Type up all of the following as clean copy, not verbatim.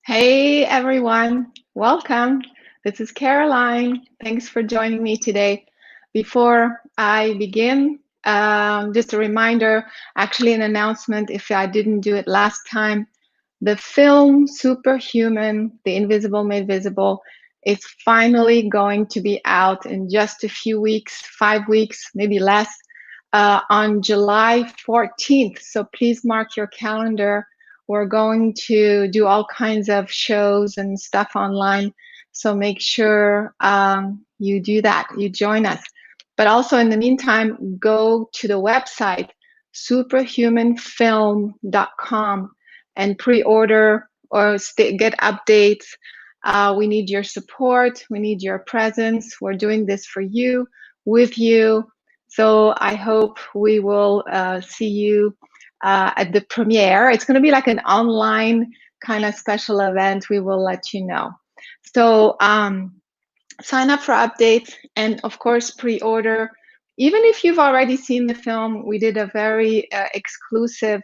Hey everyone, welcome. This is Caroline. Thanks for joining me today. Before I begin, just a reminder, actually an announcement if I didn't do it last time. The film Superhuman, The Invisible Made Visible, is finally going to be out in just a few weeks, 5 weeks, maybe less, on July 14th. So please mark your calendar. We're going to do all kinds of shows and stuff online. So make sure you do that, you join us. But also in the meantime, go to the website, superhumanfilm.com, and pre-order or get updates. We need your support. We need your presence. We're doing this for you, with you. So I hope we will see you at the premiere. It's going to be like an online kind of special event. We will let you know. So sign up for updates and of course pre-order. Even if you've already seen the film, we did a very exclusive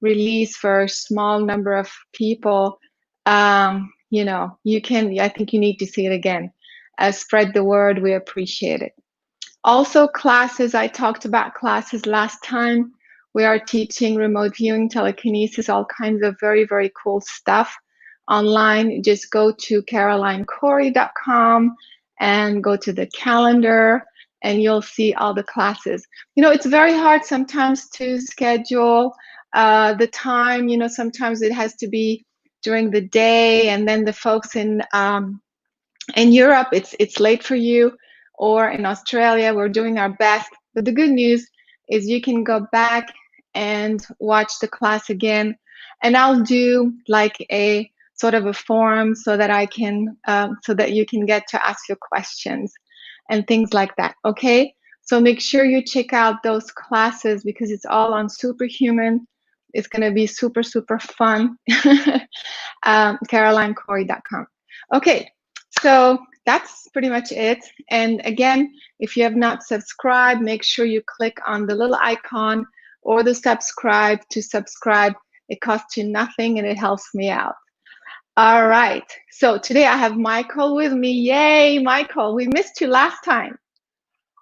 release for a small number of people. You know, I think you need to see it again. Spread the word, we appreciate it. Also classes, I talked about classes last time. We are teaching remote viewing, telekinesis, all kinds of very, very cool stuff online. Just go to carolinecorey.com and go to the calendar and you'll see all the classes. You know, it's very hard sometimes to schedule the time. You know, sometimes it has to be during the day, and then the folks in Europe, it's late for you, or in Australia, we're doing our best. But the good news is you can go back and watch the class again, and I'll do like a sort of a forum so that I can, so that you can get to ask your questions and things like that. Okay, so make sure you check out those classes because it's all on Superhuman. It's going to be super, super fun. CarolineCorey.com. Okay, so that's pretty much it. And again, if you have not subscribed, make sure you click on the little icon or the subscribe to subscribe. It costs you nothing and it helps me out. All right, so today I have Michael with me. Yay, Michael, we missed you last time.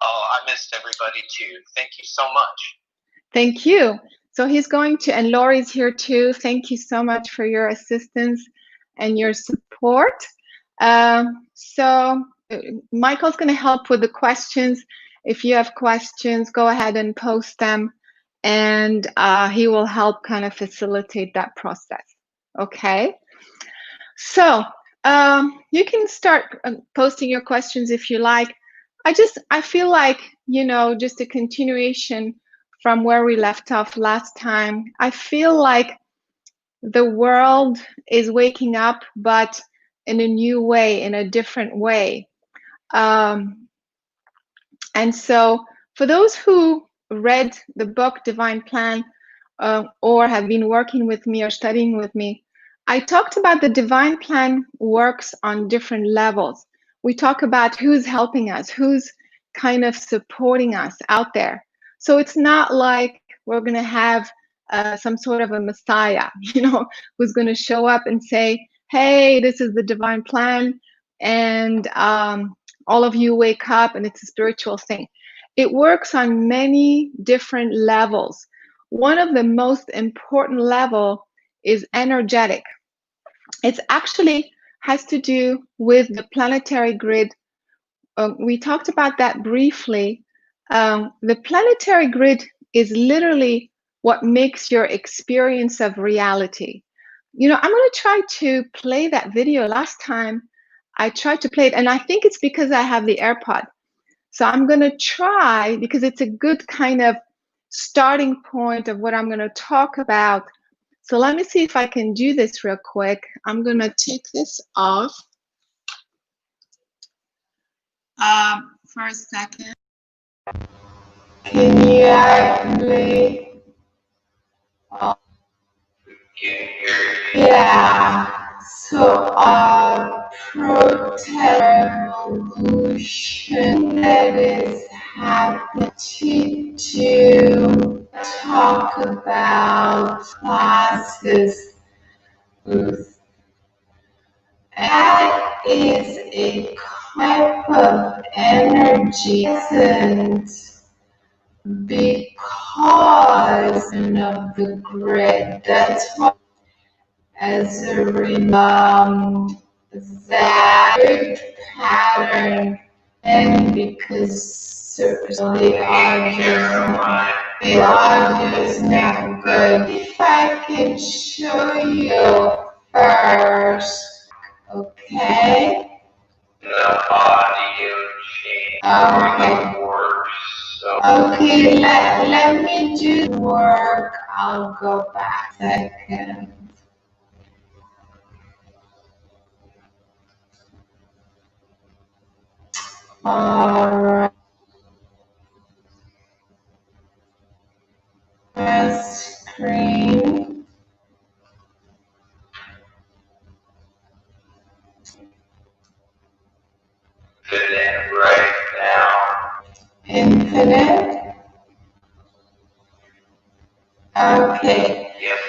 Oh, I missed everybody too. Thank you so much. Thank you. So he's going to, and Lori's here too. Thank you so much for your assistance and your support. So Michael's going to help with the questions. If you have questions, go ahead and post them, and he will help kind of facilitate that process. Okay. So you can start posting your questions if you like. I feel like, you know, just a continuation from where we left off last time. I feel like the world is waking up, but in a new way, in a different way. And so for those who read the book Divine Plan or have been working with me or studying with me, I talked about the divine plan works on different levels. We talk about who's helping us, who's kind of supporting us out there. So it's not like we're going to have some sort of a messiah, you know, who's going to show up and say, hey, this is the divine plan, and all of you wake up and it's a spiritual thing. It works on many different levels. One of the most important level is energetic. It actually has to do with the planetary grid. We talked about that briefly. The planetary grid is literally what makes your experience of reality. You know, I'm going to try to play that video. Last time I tried to play it, and I think it's because I have the AirPod. So I'm going to try, because it's a good kind of starting point of what I'm going to talk about. So let me see if I can do this real quick. I'm going to take this off for a second. Can you actually? Oh. Yeah. So pro-revolution that is happening to talk about classes. That is a type of energy because of the grid. That's why, as a that pattern, and because certainly the audio is not good. If I can show you first, okay? The audio change Okay. works. So Okay, let me do work. I'll go back a second. Alright. Screen. fit in right now. Infinite. Okay. Yep.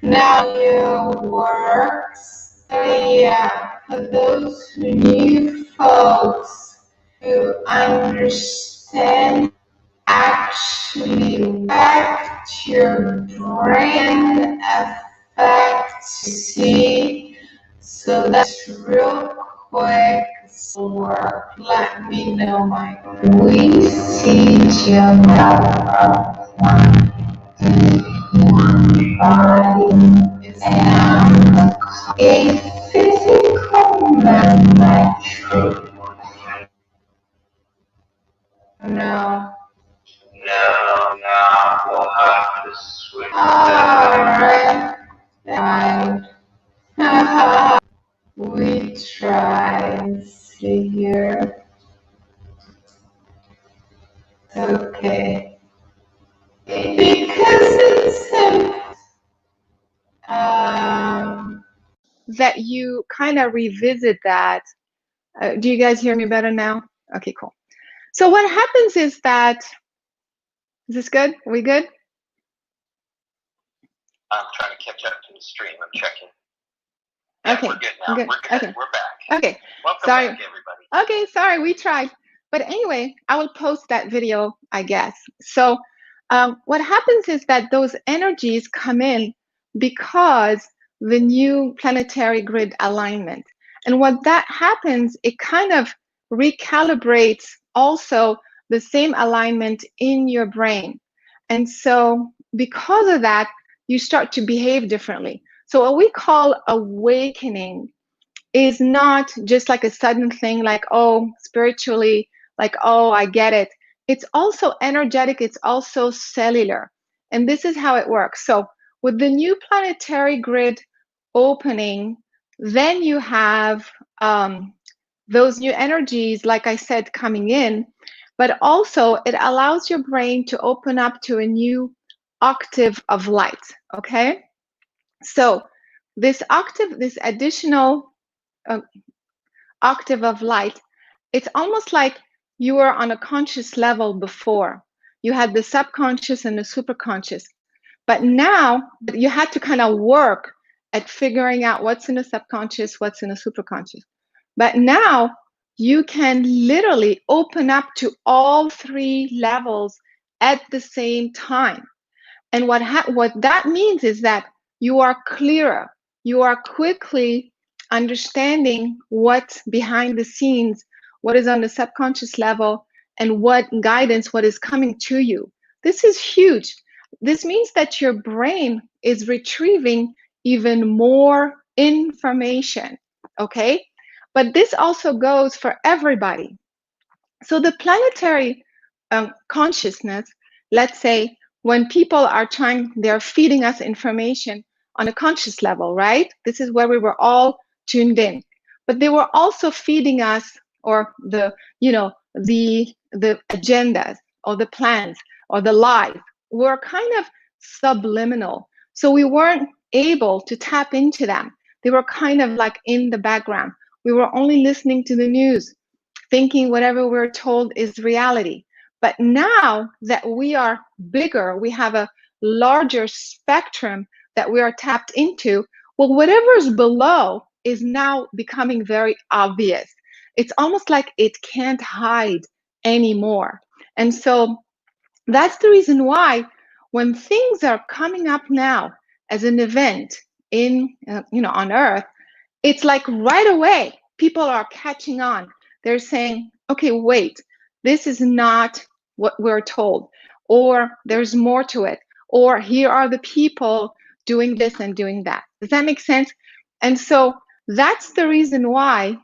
Now you works. Yeah, for those new folks who understand actually affect your brain affects see. So that's real quick work. Let me know my we see you now. Body is now a physical metric. No. No, we'll have to switch Alright. Fine. We try. See here. Okay. Because it's that you kind of revisit that. Do you guys hear me better now? Okay, cool. So what happens is that, is this good? Are we good? I'm trying to catch up to the stream. I'm checking. Yeah, okay. We're good now. Good. We're good. Okay. We're back. Okay. Welcome Sorry. back, everybody. Okay, sorry, we tried. But anyway, I will post that video, I guess. So what happens is that those energies come in because the new planetary grid alignment. And what that happens, it kind of recalibrates also the same alignment in your brain. And so because of that, you start to behave differently. So what we call awakening is not just like a sudden thing, like, oh, spiritually, like, oh, I get it. It's also energetic, it's also cellular. And this is how it works. So with the new planetary grid opening, then you have those new energies, like I said, coming in, but also it allows your brain to open up to a new octave of light, okay? So this octave, this additional octave of light, it's almost like you were on a conscious level before. You had the subconscious and the superconscious. But now you had to kind of work at figuring out what's in the subconscious, what's in the superconscious. But now you can literally open up to all three levels at the same time. And what that means is that you are clearer. You are quickly understanding what's behind the scenes, what is on the subconscious level, and what guidance, what is coming to you. This is huge. This means that your brain is retrieving even more information, okay? But this also goes for everybody. So the planetary consciousness, let's say, when people are they're feeding us information on a conscious level, right? This is where we were all tuned in. But they were also feeding us, or the agendas or the plans or the lies were kind of subliminal. So we weren't able to tap into them. They were kind of like in the background. We were only listening to the news, thinking whatever we're told is reality. But now that we are bigger, we have a larger spectrum that we are tapped into, well, whatever's below is now becoming very obvious. It's almost like it can't hide anymore. And so that's the reason why when things are coming up now as an event in on Earth, it's like right away people are catching on. They're saying, okay, wait, this is not what we're told, or there's more to it, or here are the people doing this and doing that. Does that make sense? And so that's the reason why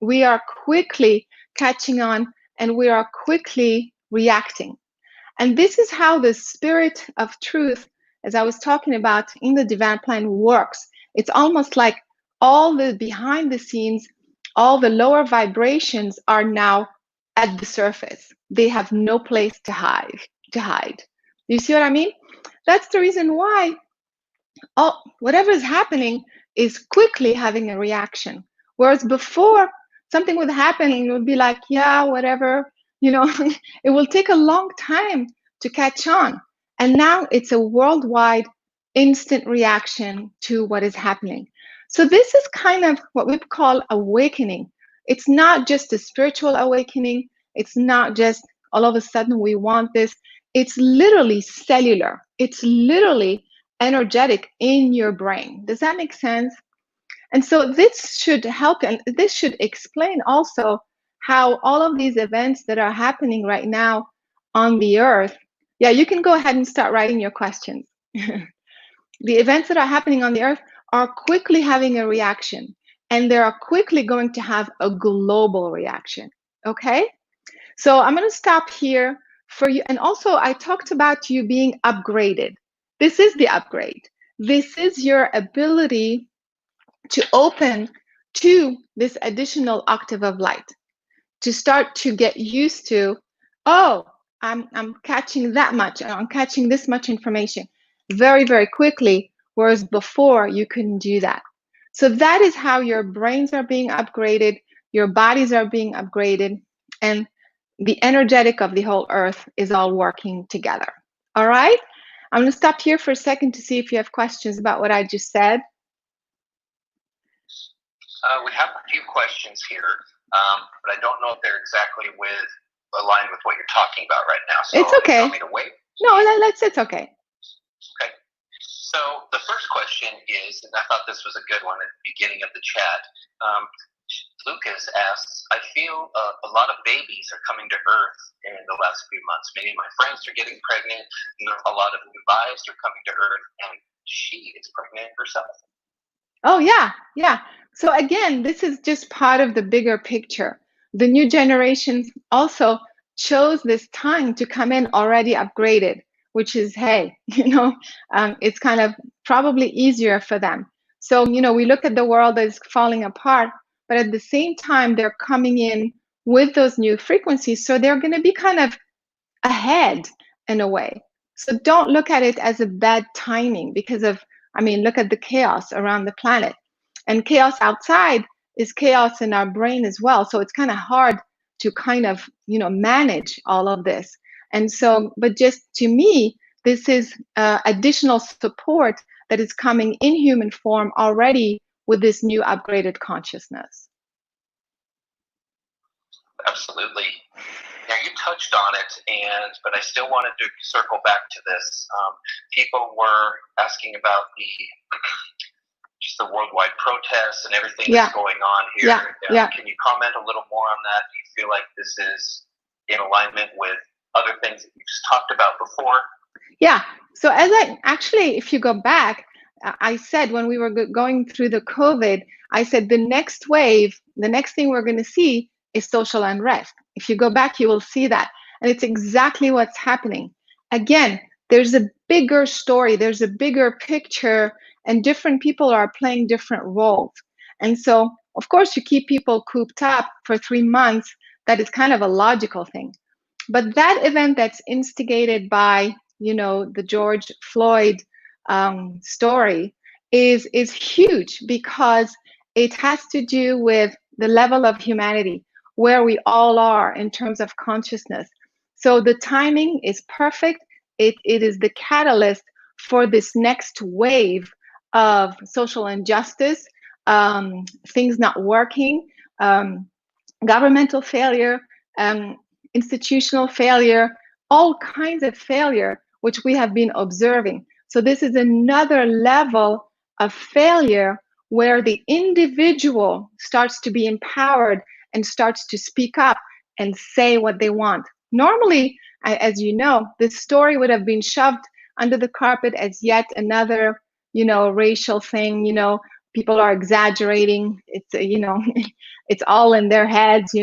we are quickly catching on and we are quickly reacting. And this is how the spirit of truth, as I was talking about in the divine plan, works. It's almost like all the behind the scenes, all the lower vibrations are now at the surface. They have no place to hide. You see what I mean? That's the reason why whatever is happening is quickly having a reaction. Whereas before, something would happen and it would be like, yeah, whatever, it will take a long time to catch on. And now it's a worldwide instant reaction to what is happening. So this is kind of what we call awakening. It's not just a spiritual awakening. It's not just all of a sudden we want this. It's literally cellular. It's literally energetic in your brain. Does that make sense? And so this should help, and this should explain also how all of these events that are happening right now on the Earth, yeah, you can go ahead and start writing your questions. The events that are happening on the Earth are quickly having a reaction, and they are quickly going to have a global reaction, okay? So I'm going to stop here for you. And also, I talked about you being upgraded. This is the upgrade. This is your ability to open to this additional octave of light, to start to get used to, oh, I'm catching that much, I'm catching this much information very, very quickly, whereas before you couldn't do that. So that is how your brains are being upgraded, your bodies are being upgraded, and the energetic of the whole Earth is all working together. All right? I'm going to stop here for a second to see if you have questions about what I just said. We have a few questions here, but I don't know if they're exactly aligned with what you're talking about right now. So it's okay. You want me to wait? No, it's okay. Okay. So the first question is, and I thought this was a good one at the beginning of the chat. Lucas asks, I feel a lot of babies are coming to Earth in the last few months. Many of my friends are getting pregnant, and a lot of new lives are coming to Earth, and she is pregnant herself. Oh, yeah. So again, this is just part of the bigger picture. The new generations also chose this time to come in already upgraded, which is, hey, it's kind of probably easier for them. So, we look at the world that is falling apart, but at the same time, they're coming in with those new frequencies. So they're going to be kind of ahead in a way. So don't look at it as a bad timing because of, look at the chaos around the planet. And chaos outside is chaos in our brain as well. So it's kind of hard to kind of, manage all of this. And so, but just to me, this is additional support that is coming in human form already with this new upgraded consciousness. Absolutely. Now you touched on it, but I still wanted to circle back to this. People were asking about just the worldwide protests and everything that's going on here. Yeah. Can you comment a little more on that? Do you feel like this is in alignment with other things that you've talked about before? Yeah. So if you go back, I said when we were going through the COVID, I said the next wave, the next thing we're going to see is social unrest. If you go back, you will see that. And it's exactly what's happening. Again, there's a bigger story, there's a bigger picture, and different people are playing different roles. And so, of course, you keep people cooped up for 3 months. That is kind of a logical thing. But that event that's instigated by, the George Floyd story is huge because it has to do with the level of humanity, where we all are in terms of consciousness. So the timing is perfect. It is the catalyst for this next wave of social injustice, things not working, governmental failure, institutional failure, all kinds of failure, which we have been observing. So this is another level of failure where the individual starts to be empowered and starts to speak up and say what they want. Normally, as you know, this story would have been shoved under the carpet as yet another, racial thing. People are exaggerating. It's, it's all in their heads,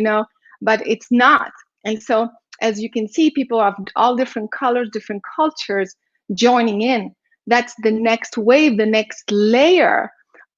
but it's not. And so, as you can see, people of all different colors, different cultures joining in. That's the next wave, the next layer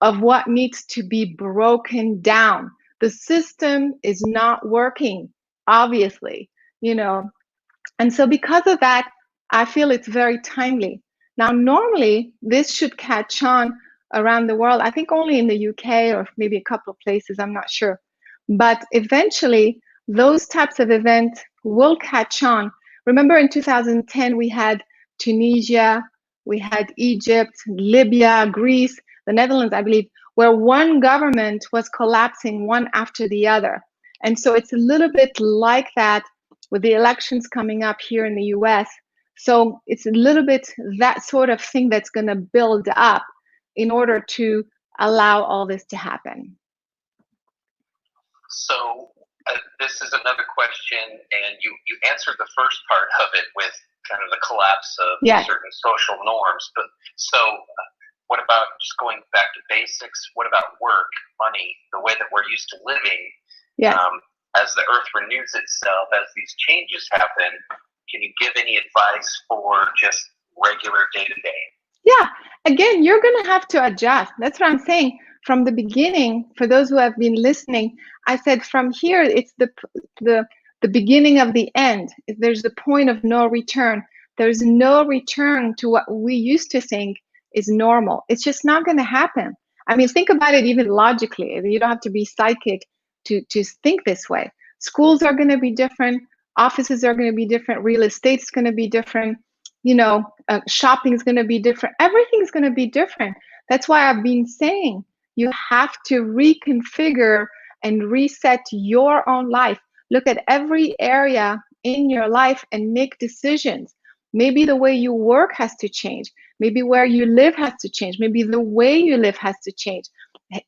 of what needs to be broken down. The system is not working, obviously, And so because of that, I feel it's very timely. Now, normally, this should catch on around the world. I think only in the UK or maybe a couple of places, I'm not sure. But eventually, those types of events will catch on. Remember in 2010, we had Tunisia, we had Egypt, Libya, Greece, the Netherlands, I believe, where one government was collapsing one after the other. And so it's a little bit like that with the elections coming up here in the US. So it's a little bit that sort of thing that's going to build up in order to allow all this to happen. So this is another question, and you answered the first part of it with kind of the collapse of certain social norms. But so what about just going back to basics? What about work, money, the way that we're used to living? As the earth renews itself, as these changes happen, can you give any advice for just regular day-to-day? Yeah, again, you're going to have to adjust. That's what I'm saying. From the beginning, for those who have been listening, I said from here, it's the beginning of the end. There's the point of no return. There's no return to what we used to think is normal. It's just not going to happen. I mean, think about it even logically. You don't have to be psychic to think this way. Schools are going to be different. Offices are going to be different. Real estate's going to be different. Shopping is going to be different. Everything's going to be different. That's why I've been saying you have to reconfigure and reset your own life. Look at every area in your life and make decisions. Maybe the way you work has to change. Maybe where you live has to change. Maybe the way you live has to change.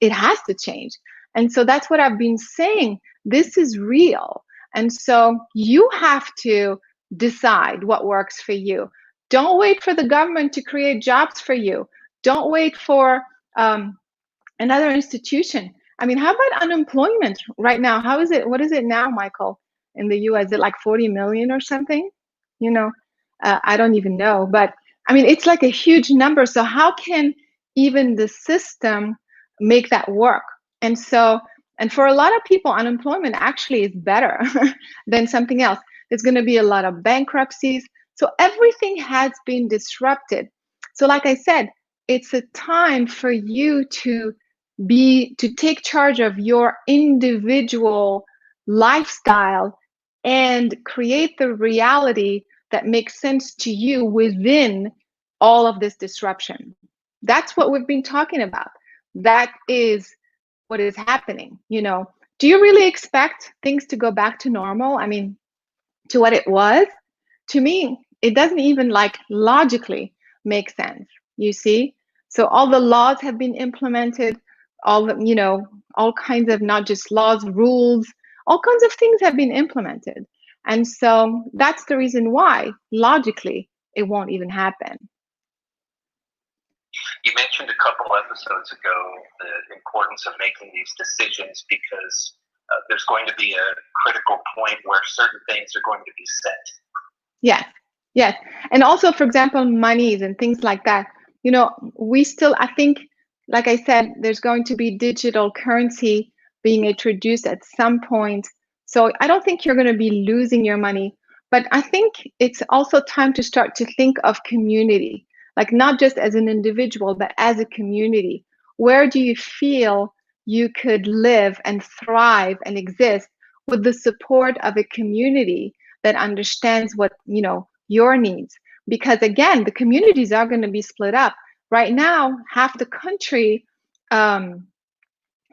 It has to change. And so that's what I've been saying. This is real. And so you have to decide what works for you. Don't wait for the government to create jobs for you. Don't wait for another institution. I mean, how about unemployment right now? How is it? What is it now, Michael, in the US? Is it like 40 million or something? I don't even know. But I mean, it's like a huge number. So how can even the system make that work? And for a lot of people, unemployment actually is better than something else. There's going to be a lot of bankruptcies. So everything has been disrupted. So like I said, it's a time for you to take charge of your individual lifestyle and create the reality that makes sense to you within all of this disruption. That's what we've been talking about. That is what is happening. Do you really expect things to go back to normal? I mean, to what it was? To me, it doesn't even logically make sense, you see? So all the laws have been implemented, all kinds of, not just laws, rules, all kinds of things have been implemented. And so that's the reason why, logically, it won't even happen. You mentioned a couple episodes ago the importance of making these decisions because there's going to be a critical point where certain things are going to be set. Yes. And also, for example, monies and things like that. We still, I think, like I said, there's going to be digital currency being introduced at some point. So I don't think you're going to be losing your money. But I think it's also time to start to think of community, not just as an individual, but as a community. Where do you feel you could live and thrive and exist with the support of a community that understands what, your needs? Because again, the communities are going to be split up. Right now, half the country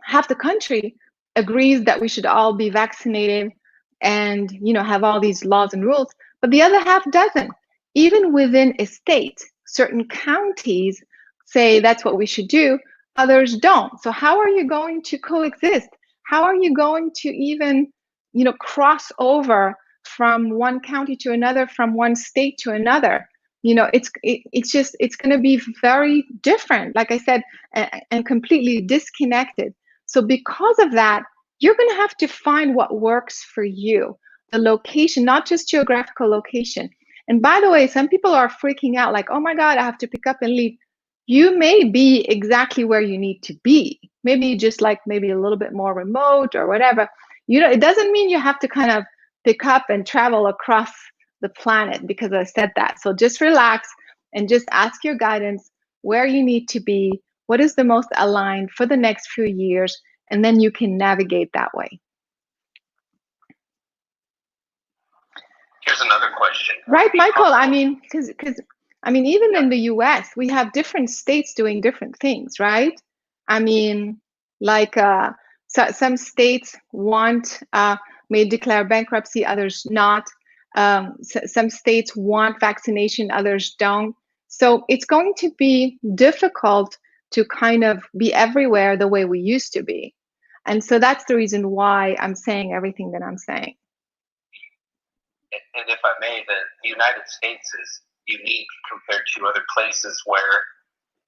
half the country agrees that we should all be vaccinated and, you know, have all these laws and rules, but the other half doesn't. Even within a state, certain counties say that's what we should do, others don't. So how are you going to coexist? How are you going to even, you know, cross over from one county to another, from one state to another? You know, it's just, it's going to be very different, like I said, and completely disconnected. So because of that, you're going to have to find what works for you, the location, not just geographical location. And by the way, some people are freaking out like, oh my God, I have to pick up and leave. You may be exactly where you need to be. Maybe just like maybe a little bit more remote or whatever. You know, it doesn't mean you have to kind of pick up and travel across the planet because I said that. So just relax and just ask your guidance where you need to be, what is the most aligned for the next few years, and then you can navigate that way. Here's another question. Right, Michael? I mean, because I mean, even in the US, we have different states doing different things, right? I mean, like so some states may declare bankruptcy, others not. Some states want vaccination, others don't. So it's going to be difficult to kind of be everywhere the way we used to be. And so that's the reason why I'm saying everything that I'm saying. And if I may, the United States is unique compared to other places where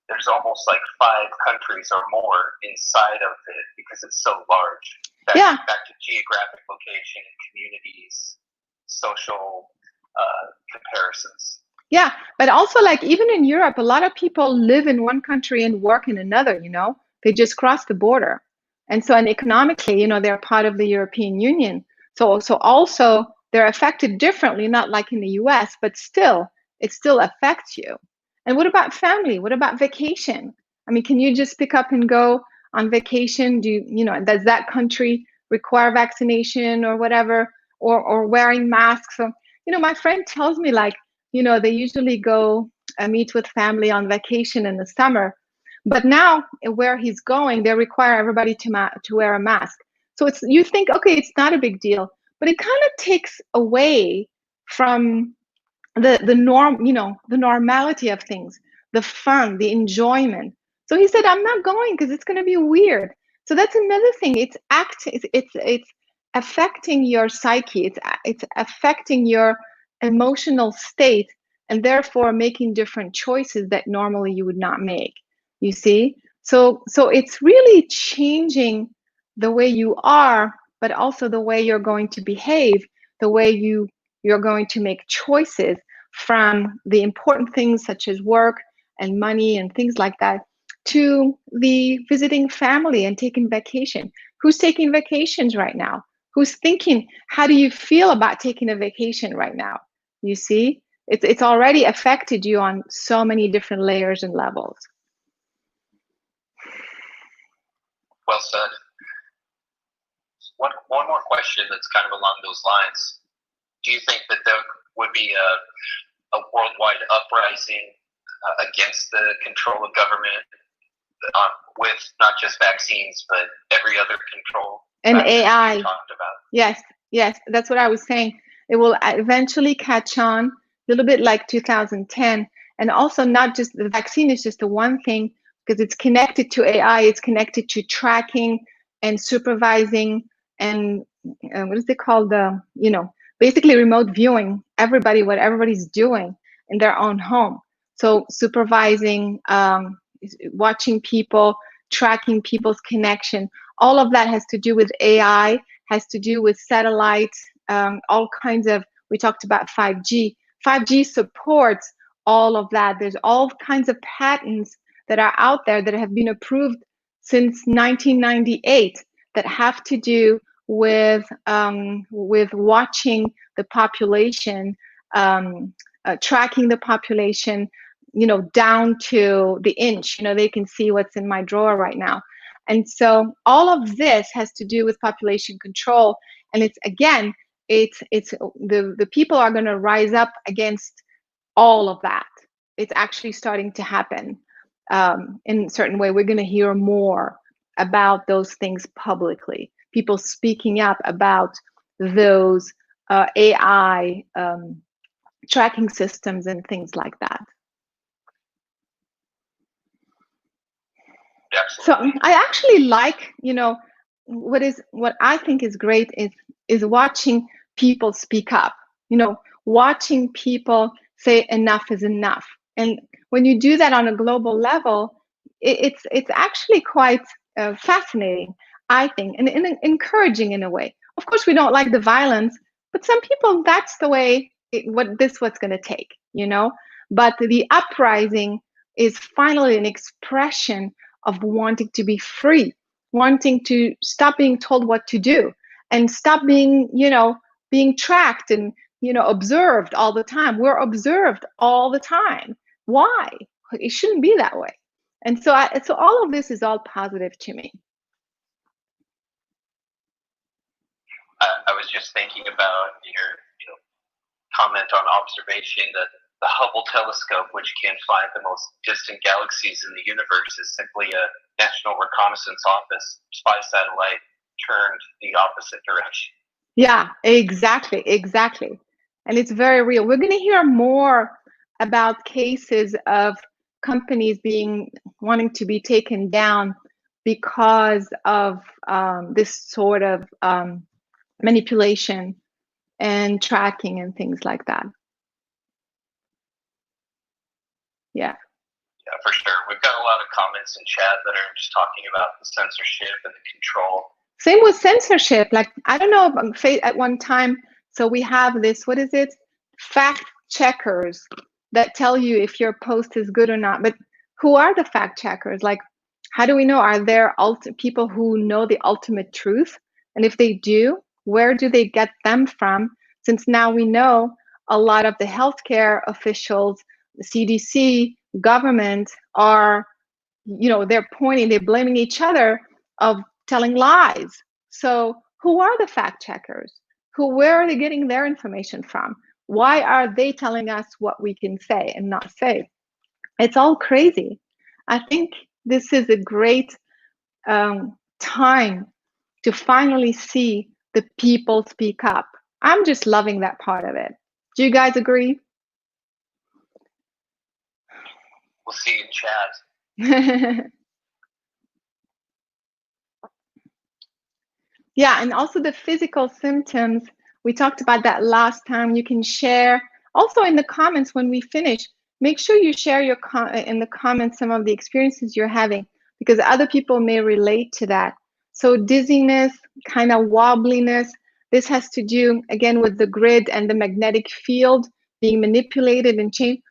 there's almost like 5 countries or more inside of it because it's so large. Back to geographic location and communities, social comparisons. Yeah, but also like even in Europe, a lot of people live in one country and work in another, you know, they just cross the border. And so, and economically, you know, they're part of the European Union. So also they're affected differently, not like in the US, but still, it still affects you. And what about family? What about vacation? I mean, can you just pick up and go on vacation? Does that country require vaccination or whatever, or wearing masks? So, you know, my friend tells me like, you know, they usually go meet with family on vacation in the summer, but now where he's going, they require everybody to wear a mask. So it's, you think, okay, it's not a big deal, but it kind of takes away from the norm, you know, the normality of things, the fun, the enjoyment. So he said, I'm not going because it's going to be weird. So that's another thing. It's affecting your psyche. It's affecting your emotional state, and therefore making different choices that normally you would not make. You see? So it's really changing the way you are, but also the way you're going to behave, the way you're going to make choices from the important things such as work and money and things like that, to the visiting family and taking vacation. Who's taking vacations right now? Who's thinking, how do you feel about taking a vacation right now? You see, it's already affected you on so many different layers and levels. Well said. One more question that's kind of along those lines. Do you think that there would be a worldwide uprising against the control of government with not just vaccines, but every other control? And AI. Talked about? Yes, that's what I was saying. It will eventually catch on, a little bit like 2010. And also not just, the vaccine is just the one thing, because it's connected to AI, it's connected to tracking and supervising and what is it called? You know, basically remote viewing what everybody's doing in their own home. So supervising, watching people, tracking people's connection, all of that has to do with AI, has to do with satellites, all kinds of, we talked about 5G. 5G supports all of that. There's all kinds of patents that are out there that have been approved since 1998 that have to do with watching the population, tracking the population, you know, down to the inch. You know, they can see what's in my drawer right now. And so all of this has to do with population control. And it's, again, it's the people are going to rise up against all of that. It's actually starting to happen in a certain way. We're going to hear more about those things publicly, people speaking up about those AI tracking systems and things like that. Absolutely. So I actually like, what I think is great is watching people speak up, watching people say enough is enough. And when you do that on a global level, it's actually quite fascinating, I think, and encouraging in a way. Of course, we don't like the violence, but some people, that's the way what's going to take, But the uprising is finally an expression of wanting to be free, wanting to stop being told what to do, and stop being, being tracked and, observed all the time. We're observed all the time. Why? It shouldn't be that way. And so all of this is all positive to me. I was just thinking about your comment on observation that the Hubble telescope, which can find the most distant galaxies in the universe, is simply a National Reconnaissance Office spy satellite turned the opposite direction. Yeah, exactly. And it's very real. We're going to hear more about cases of companies wanting to be taken down because of this sort of manipulation and tracking and things like that. Yeah, for sure. We've got a lot of comments in chat that are just talking about the censorship and the control. Same with censorship. Like, I don't know, at one time, so we have this, what is it? Fact checkers that tell you if your post is good or not. But who are the fact checkers? Like, how do we know? Are there people who know the ultimate truth? And if they do, where do they get them from? Since now we know a lot of the healthcare officials, the CDC, government are, they're blaming each other of telling lies. So who are the fact checkers? Where are they getting their information from? Why are they telling us what we can say and not say? It's all crazy. I think this is a great time to finally see the people speak up. I'm just loving that part of it. Do you guys agree? We'll see in chat. Yeah, and also the physical symptoms. We talked about that last time. You can share also in the comments when we finish. Make sure you share in the comments some of the experiences you're having, because other people may relate to that. So dizziness, kind of wobbliness. This has to do, again, with the grid and the magnetic field being manipulated and changed.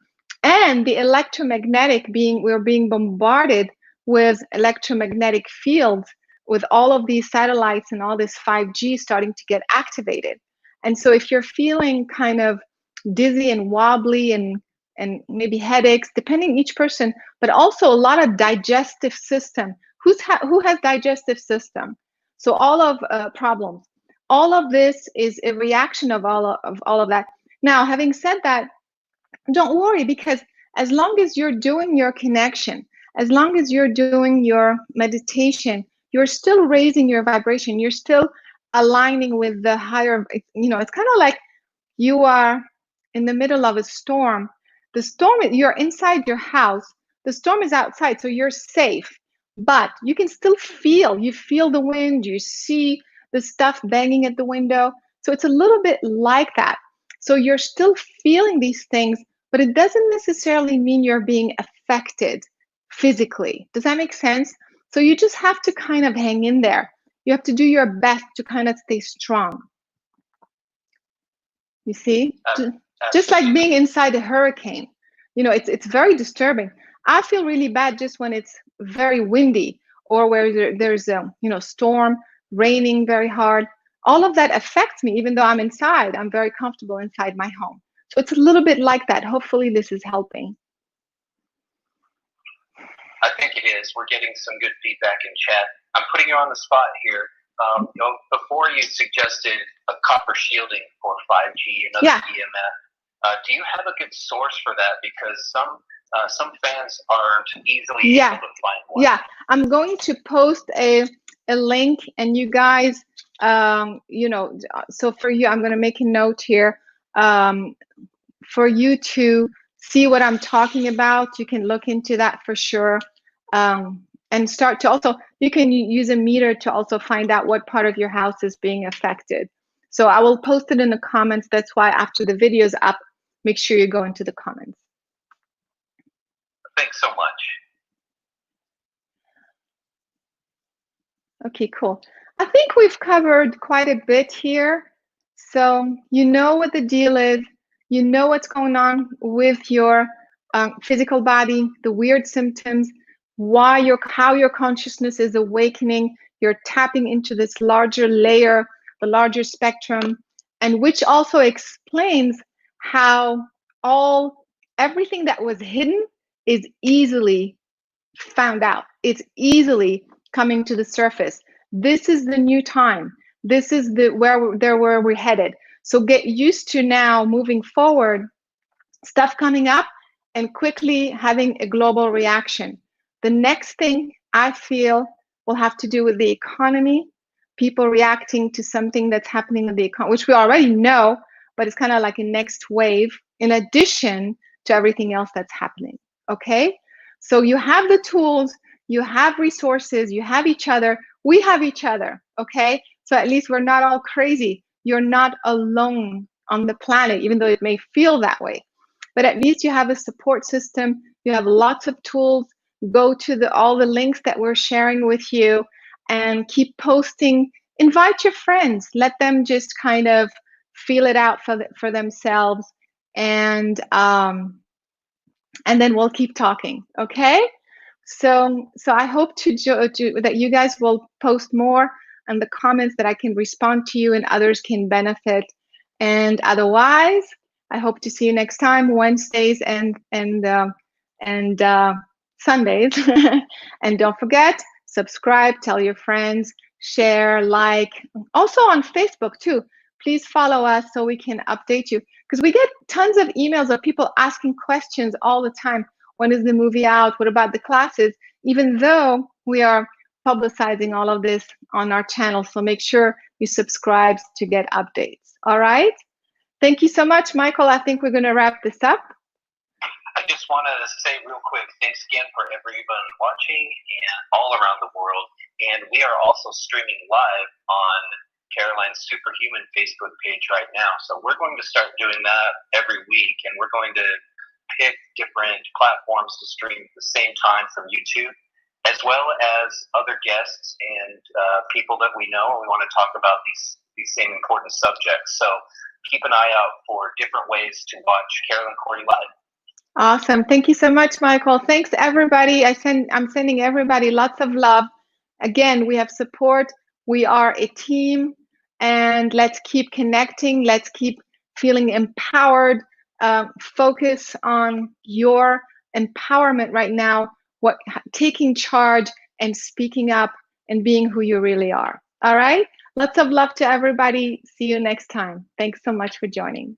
And the electromagnetic we're being bombarded with electromagnetic fields with all of these satellites and all this 5G starting to get activated. And so if you're feeling kind of dizzy and wobbly and maybe headaches, depending each person, but also a lot of digestive system. Who has digestive system? So all of problems. All of this is a reaction of all of that. Now, having said that, don't worry, because as long as you're doing your connection, as long as you're doing your meditation, you're still raising your vibration. You're still aligning with the higher, it's kind of like you are in the middle of a storm. The storm, you're inside your house. The storm is outside, so you're safe. But you can still you feel the wind, you see the stuff banging at the window. So it's a little bit like that. So you're still feeling these things, but it doesn't necessarily mean you're being affected physically. Does that make sense? So you just have to kind of hang in there. You have to do your best to kind of stay strong. You see? Just like being inside a hurricane. It's very disturbing. I feel really bad just when it's very windy or where there's a storm, raining very hard. All of that affects me, even though I'm inside. I'm very comfortable inside my home. So it's a little bit like that. Hopefully this is helping. I think it is. We're getting some good feedback in chat. I'm putting you on the spot here. Before you suggested a copper shielding for 5G and other EMF, do you have a good source for that? Because some some fans aren't easily Yeah. able to find one. Yeah, I'm going to post a link, and you guys, you know, so for you, I'm going to make a note here for you to see what I'm talking about. You can look into that for sure, and start to also, you can use a meter to also find out what part of your house is being affected. So I will post it in the comments. That's why after the video is up, make sure you go into the comments. Thanks so much. Okay, cool. I think we've covered quite a bit here. So you know what the deal is. You know what's going on with your physical body, the weird symptoms, how your consciousness is awakening. You're tapping into this larger layer, the larger spectrum, and which also explains how everything that was hidden is easily found out. It's easily coming to the surface. This is the new time. This is where we're headed. So get used to now moving forward, stuff coming up and quickly having a global reaction. The next thing I feel will have to do with the economy, people reacting to something that's happening in the economy, which we already know, but it's kind of like a next wave in addition to everything else that's happening. Okay? So you have the tools, you have resources, you have each other, we have each other, okay? So at least we're not all crazy. You're not alone on the planet, even though it may feel that way. But at least you have a support system, you have lots of tools. Go to all the links that we're sharing with you and keep posting. Invite your friends, let them just kind of feel it out for themselves, and then we'll keep talking, okay? So I hope that you guys will post more in the comments, that I can respond to you and others can benefit. And otherwise, I hope to see you next time, Wednesdays and Sundays. And don't forget, subscribe, tell your friends, share, like. Also on Facebook too. Please follow us so we can update you, because we get tons of emails of people asking questions all the time. When is the movie out? What about the classes? Even though we are publicizing all of this on our channel. So make sure you subscribe to get updates. All right? Thank you so much, Michael. I think we're going to wrap this up. I just want to say real quick, thanks again for everyone watching and all around the world. And we are also streaming live on Caroline's Superhuman Facebook page right now. So we're going to start doing that every week, and we're going to pick different platforms to stream at the same time from YouTube, as well as other guests and people that we know, and we want to talk about these same important subjects. So keep an eye out for different ways to watch Caroline Cordy live. Awesome. Thank you so much, Michael. Thanks, everybody. I'm sending everybody lots of love. Again, we have support. We are a team, and let's keep connecting. Let's keep feeling empowered. Focus on your empowerment right now, taking charge and speaking up and being who you really are. All right? Lots of love to everybody. See you next time. Thanks so much for joining.